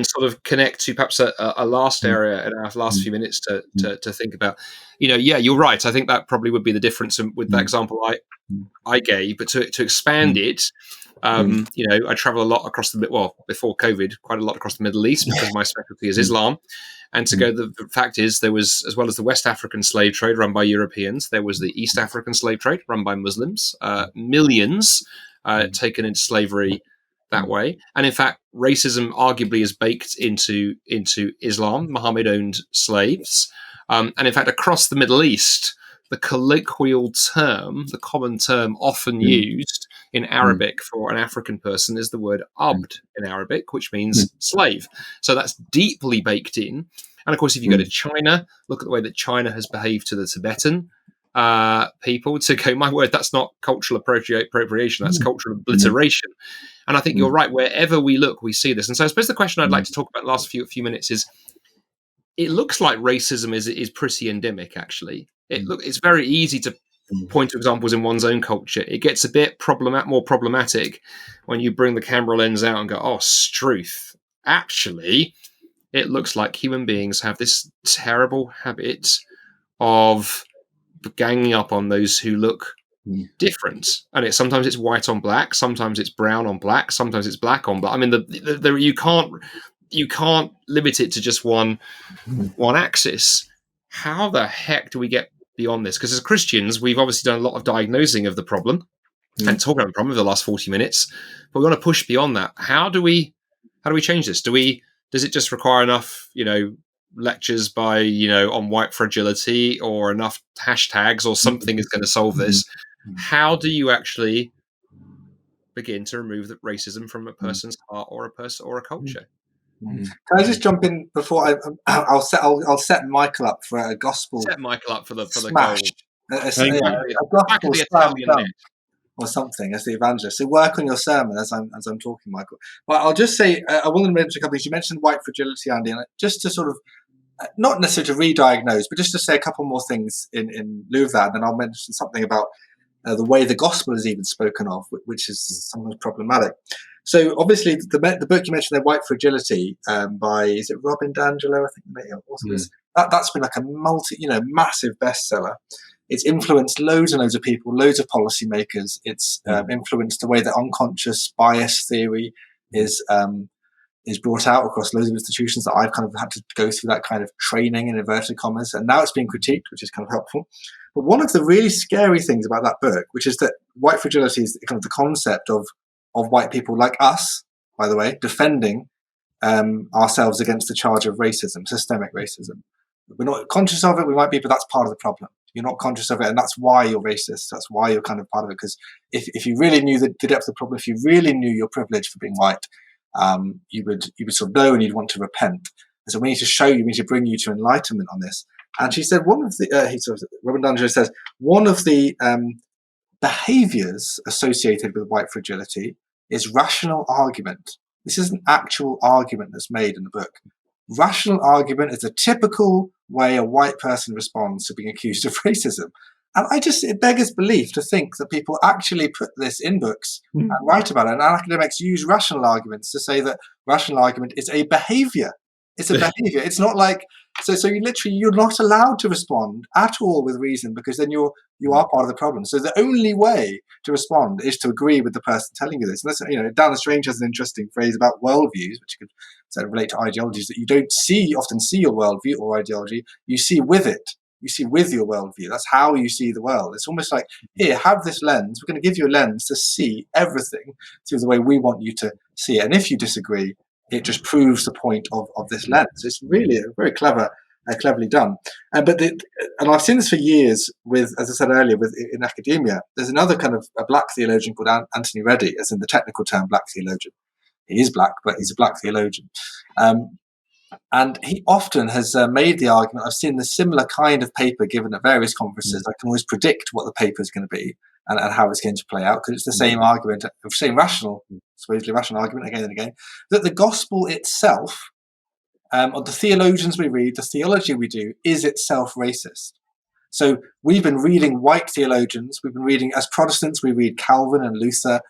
sort of connect to perhaps a last area in our last few minutes to think about. Yeah, you're right. I think that probably would be the difference with that example I gave. But to expand it, I travel a lot across before COVID, quite a lot across the Middle East, because my specialty is Islam. And to go, the fact is, there was, as well as the West African slave trade run by Europeans, there was the East African slave trade run by Muslims. Millions taken into slavery that way. And in fact, racism arguably is baked into Islam. Muhammad owned slaves. And in fact, across the Middle East, the colloquial term, the common term often used in Arabic for an African person is the word abd in Arabic, which means slave. So that's deeply baked in. And of course, if you go to China, look at the way that China has behaved to the Tibetan people, to go, my word, that's not cultural appropriation, that's cultural obliteration. And I think you're right. Wherever we look, we see this. And so I suppose the question I'd like to talk about in the last few minutes is, it looks like racism is pretty endemic, actually. It's very easy to point to examples in one's own culture. It gets a bit more problematic when you bring the camera lens out and go, oh, struth. Actually, it looks like human beings have this terrible habit of ganging up on those who look different, and sometimes it's white on black, sometimes it's brown on black, sometimes it's black on black. I mean, you can't limit it to just one axis. How the heck do we get beyond this? Because as Christians, we've obviously done a lot of diagnosing of the problem and talking about the problem over the last 40 minutes, but we want to push beyond that. How do we change this? Does it just require enough, lectures by, on white fragility, or enough hashtags, or something is going to solve this? How do you actually begin to remove the racism from a person's heart, or a person, or a culture? Can I just jump in before I'll set Michael up for a gospel. Set Michael up for the smash. goal. A gospel slam or something as the evangelist. So work on your sermon as I'm talking, Michael. But I'll just say I want to mention a couple of things. You mentioned white fragility, Andy, and just to sort of not necessarily to re-diagnose, but just to say a couple more things in lieu of that. And then I'll mention something about the way the gospel is even spoken of, which is sometimes problematic. So obviously the book you mentioned there, White Fragility, by, is it Robin DiAngelo? I think that's been like a massive bestseller. It's influenced loads and loads of people, loads of policymakers. It's influenced the way that unconscious bias theory is brought out across loads of institutions that I've kind of had to go through that kind of training in inverted commas, and now it's being critiqued, which is kind of helpful. But one of the really scary things about that book, which is that white fragility is kind of the concept of white people like us, by the way, defending ourselves against the charge of racism, systemic racism. We're not conscious of it, we might be, but that's part of the problem. You're not conscious of it, and that's why you're racist. That's why you're kind of part of it. Because if you really knew the depth of the problem, if you really knew your privilege for being white, you would sort of know, and you'd want to repent. And so we need to show you, we need to bring you to enlightenment on this. And she said one of the Robin DiAngelo says one of the behaviors associated with white fragility is rational argument. This is an actual argument that's made in the book. Rational argument is a typical way a white person responds to being accused of racism. And it beggars belief to think that people actually put this in books and write about it. And academics use rational arguments to say that rational argument is a behavior. It's a behavior. It's not like, so you're not allowed to respond at all with reason, because then you are part of the problem. So the only way to respond is to agree with the person telling you this. And that's, Dan Strange has an interesting phrase about worldviews, which could sort of relate to ideologies, that you don't often see your worldview or ideology, you see with it. You see with your worldview. That's how you see the world. It's almost like, here, have this lens. We're going to give you a lens to see everything through the way we want you to see it. And if you disagree, it just proves the point of this lens. It's really very cleverly done. And I've seen this for years with, as I said earlier, in academia. There's another kind of a black theologian called Anthony Reddy, as in the technical term black theologian. He is black, but he's a black theologian. And he often has made the argument, I've seen the similar kind of paper given at various conferences. I can always predict what the paper is going to be and how it's going to play out, because it's the same argument, the same supposedly rational argument again and again, that the gospel itself, or the theologians we read, the theology we do, is itself racist. So we've been reading white theologians, we've been reading, as Protestants, we read Calvin and Luther,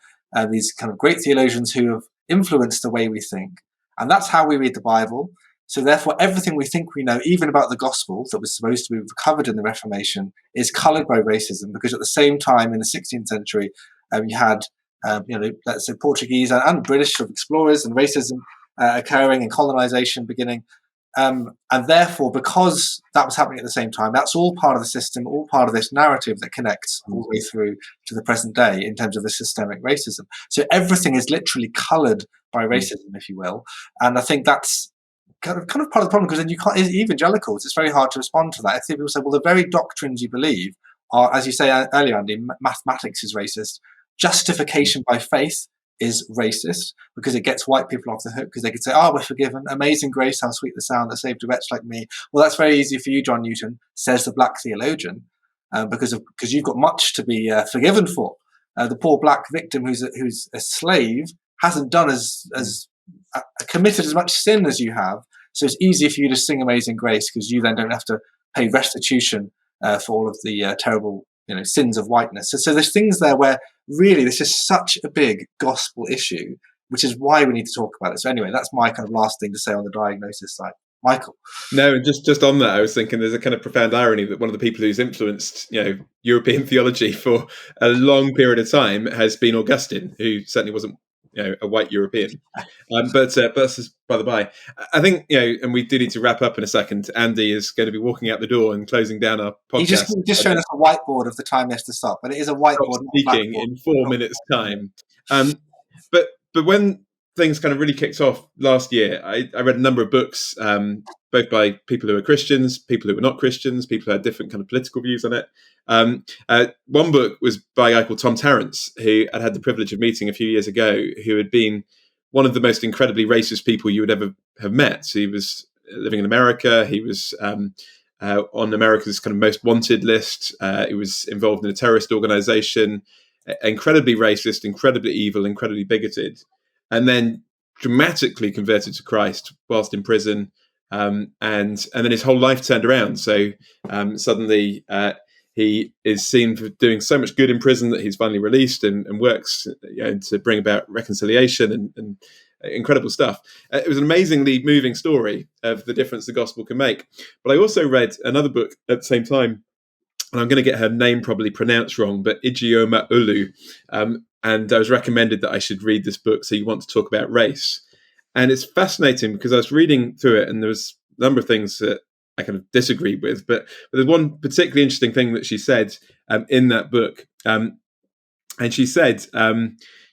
these kind of great theologians who have influenced the way we think. And that's how we read the Bible. So therefore, everything we think we know, even about the gospel that was supposed to be recovered in the Reformation, is coloured by racism. Because at the same time, in the 16th century, you had, let's say Portuguese and British sort of explorers and racism occurring and colonisation beginning. And therefore, because that was happening at the same time, that's all part of the system, all part of this narrative that connects all the way through to the present day in terms of the systemic racism. So everything is literally coloured by racism, if you will. And I think that's kind of part of the problem, because then you can't, evangelicals, it's very hard to respond to that. I think people say, well, the very doctrines you believe are, as you say earlier, Andy, mathematics is racist. Justification by faith is racist, because it gets white people off the hook, because they could say, oh, we're forgiven, amazing grace, how sweet the sound that saved a wretch like me. Well, that's very easy for you, John Newton, says the black theologian, because you've got much to be forgiven for. The poor black victim who's a slave hasn't done committed as much sin as you have, so it's easy for you to sing Amazing Grace, because you then don't have to pay restitution for all of the terrible sins of whiteness. So there's things there where really this is such a big gospel issue, which is why we need to talk about it. So anyway, that's my kind of last thing to say on the diagnosis side. Michael. No, and just on that, I was thinking there's a kind of profound irony that one of the people who's influenced, European theology for a long period of time has been Augustine, who certainly wasn't, a white European. But that's just by the by. I think, and we do need to wrap up in a second. Andy is going to be walking out the door and closing down our podcast. He just showed us a whiteboard of the time he has to stop, but it is a whiteboard. Speaking in 4 minutes' time. But when things kind of really kicked off last year, I read a number of books, both by people who are Christians, people who were not Christians, people who had different kind of political views on it. One book was by a guy called Tom Tarrance, who I'd had the privilege of meeting a few years ago, who had been one of the most incredibly racist people you would ever have met. So he was living in America. He was on America's kind of most wanted list. He was involved in a terrorist organization, incredibly racist, incredibly evil, incredibly bigoted, and then dramatically converted to Christ whilst in prison. And then his whole life turned around. So suddenly he is seen for doing so much good in prison that he's finally released and works to bring about reconciliation and incredible stuff. It was an amazingly moving story of the difference the gospel can make. But I also read another book at the same time, and I'm going to get her name probably pronounced wrong, but Ijeoma Olu. And I was recommended that I should read this book, So You Want to Talk About Race. And it's fascinating because I was reading through it and there was a number of things that I kind of disagreed with, but there's one particularly interesting thing that she said in that book. And she said,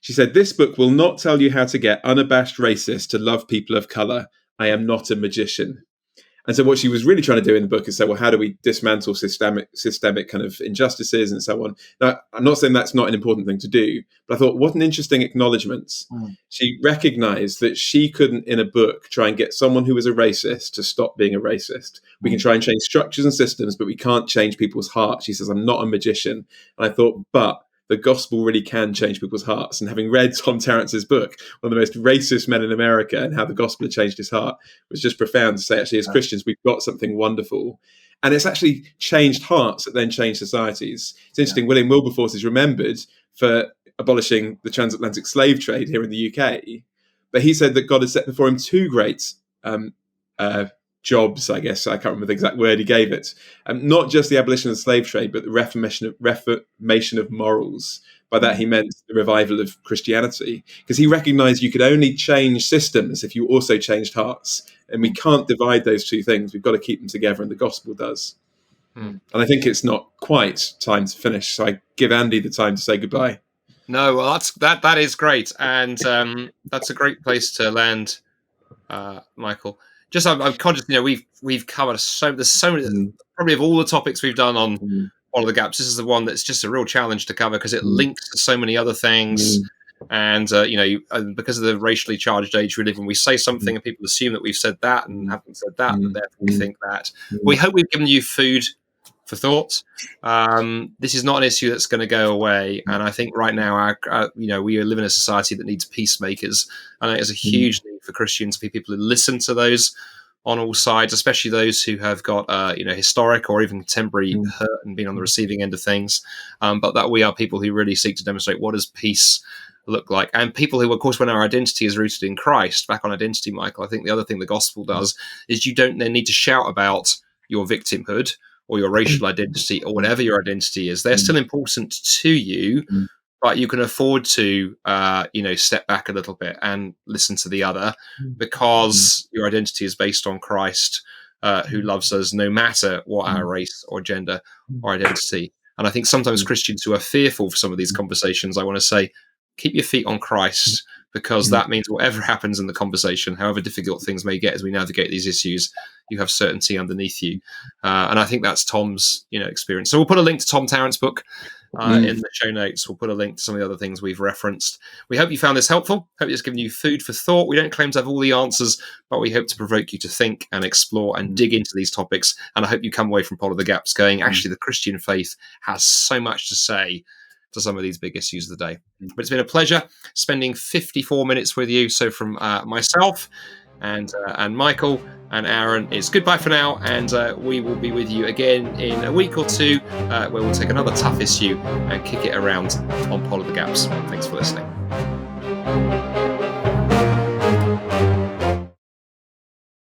this book will not tell you how to get unabashed racists to love people of color. I am not a magician. And so what she was really trying to do in the book is say, well, how do we dismantle systemic kind of injustices and so on? Now, I'm not saying that's not an important thing to do, but I thought, what an interesting acknowledgement. She recognized that she couldn't, in a book, try and get someone who was a racist to stop being a racist. We can try and change structures and systems, but we can't change people's hearts. She says, I'm not a magician. And I thought, but the gospel really can change people's hearts. And having read Tom Tarrance's book, one of the most racist men in America, and how the gospel had changed his heart, was just profound to say, actually, as Christians, we've got something wonderful. And it's actually changed hearts that then change societies. It's interesting, William Wilberforce is remembered for abolishing the transatlantic slave trade here in the UK. But he said that God had set before him two great jobs, I guess. I can't remember the exact word he gave it. Not just the abolition of the slave trade, but the reformation of morals. By that, he meant the revival of Christianity, because he recognized you could only change systems if you also changed hearts. And we can't divide those two things. We've got to keep them together, and the gospel does. And I think it's not quite time to finish. So I give Andy the time to say goodbye. No, well, that is great. And that's a great place to land, Michael. Just, I'm conscious, we've covered there's so many, probably of all the topics we've done on Follow the Gaps, this is the one that's just a real challenge to cover because it links to so many other things. And, because of the racially charged age we live in, we say something and people assume that we've said that and haven't said that, and therefore we think that. We hope we've given you food for thought. This is not an issue that's going to go away. And I think right now, we live in a society that needs peacemakers. And there's a huge need for Christians to be people who listen to those on all sides, especially those who have got, historic or even contemporary hurt and been on the receiving end of things. But that we are people who really seek to demonstrate what does peace look like. And people who, of course, when our identity is rooted in Christ, back on identity, Michael, I think the other thing the gospel does is you don't then need to shout about your victimhood or your racial identity or whatever your identity is. They're still important to you, but you can afford to, step back a little bit and listen to the other because your identity is based on Christ, who loves us no matter what our race or gender or identity. And I think sometimes Christians who are fearful for some of these conversations, I want to say, keep your feet on Christ, because that means whatever happens in the conversation, however difficult things may get as we navigate these issues, you have certainty underneath you. And I think that's Tom's, experience. So we'll put a link to Tom Tarrance's book in the show notes. We'll put a link to some of the other things we've referenced. We hope you found this helpful. Hope it's given you food for thought. We don't claim to have all the answers, but we hope to provoke you to think and explore and dig into these topics. And I hope you come away from Follow the Gaps going, actually, the Christian faith has so much to say to some of these big issues of the day. But it's been a pleasure spending 54 minutes with you. So from myself and Michael and Aaron, it's goodbye for now, and we will be with you again in a week or two, where we'll take another tough issue and kick it around on Follow the Gaps. Thanks for listening.